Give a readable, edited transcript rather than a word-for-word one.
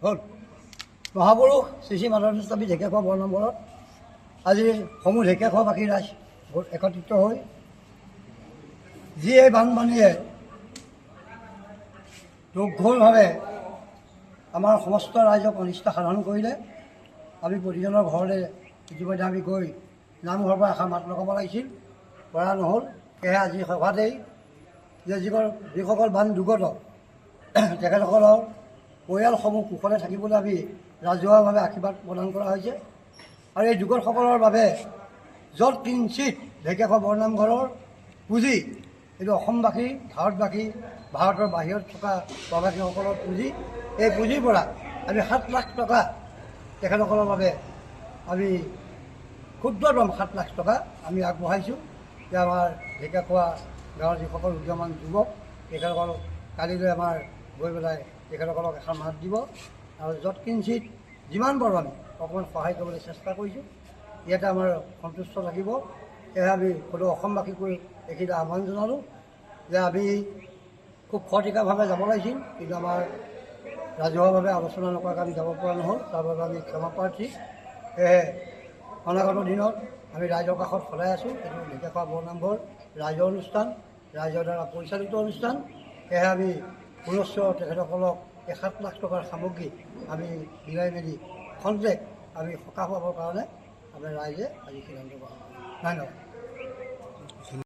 হ'ল মহাপুৰুষ শ্ৰী শ্ৰী মাধৱদেৱ স্বামী ঢেকীয়াখোৱা বৰনামঘৰত আজি সমূহ ঢেকীয়াখোৱাবাসী ৰাইজ একত্ৰিত হৈ যি এই বানপানীয়ে দুৰ্ঘোৰভাৱে আমাৰ সমস্ত ৰাইজক অনিষ্ট সাধন কৰিলে। আমি প্ৰতিজনৰ ঘৰলৈ ইতিমধ্যে আমি গৈ নামঘৰৰ পৰা এষাৰ মাত লগাব লাগিছিল, পৰা নহ'ল। সেয়েহে আজি সভাতেই যে যিসকল বান দুৰ্গত তেখেতসকলৰ পৰিয়ালসমূহ কুশলে থাকিবলৈ আমি ৰাজহুৱাভাৱে আশীৰ্বাদ প্ৰদান কৰা হৈছে। আৰু এই দুৰ্গতসকলৰ বাবে য'ত কিঞ্চিত ঢেকীয়াখোৱা বৰনামঘৰৰ পুঁজি, এইটো অসমবাসী, ভাৰতবাসী, ভাৰতৰ বাহিৰত থকা প্ৰবাসীসকলৰ পুঁজি, এই পুঁজিৰ পৰা আমি 7 লাখ টকা তেখেতসকলৰ বাবে আমি ক্ষুদ্ৰতম 7 লাখ টকা আমি আগবঢ়াইছোঁ। যে আমাৰ ঢেকীয়াখোৱা গাঁৱৰ যিসকল উদীয়মান যুৱক তেখেতসকল কালিলৈ আমাৰ গৈ পেলাই তেখেতসকলক এখন মাত দিব আৰু য'ত কিঞ্চিত যিমান পাৰোঁ আমি অকণমান সহায় কৰিবলৈ চেষ্টা কৰিছোঁ। ইয়াতে আমাৰ সন্তুষ্ট থাকিব। সেয়েহে আমি সকলো অসমবাসীকৈ এইখিনি আহ্বান জনালোঁ যে আমি খুব খৰতকীয়াভাৱে যাব লাগিছিল, কিন্তু আমাৰ ৰাজহুৱাভাৱে আলোচনা নকৰাকৈ আমি যাব পৰা নহ'ল। তাৰ বাবে আমি ক্ষমা প্ৰাৰ্থী। সেয়েহে অনাগত দিনত আমি ৰাইজৰ কাষত সদায় আছোঁ। এইটো ঢেকীয়াখোৱা বৰনামঘৰ ৰাইজৰ অনুষ্ঠান, ৰাইজৰ দ্বাৰা পৰিচালিত অনুষ্ঠান। সেয়েহে আমি পুনশ্চ তেখেতসকলক এই 7 লাখ টকাৰ সামগ্ৰী আমি মিলাই মেলি খন্তেক আমি সকাহ পাবৰ কাৰণে আমি ৰাইজে আজি সিদ্ধান্ত গ্ৰহণ কৰিলোঁ। ধন্যবাদ।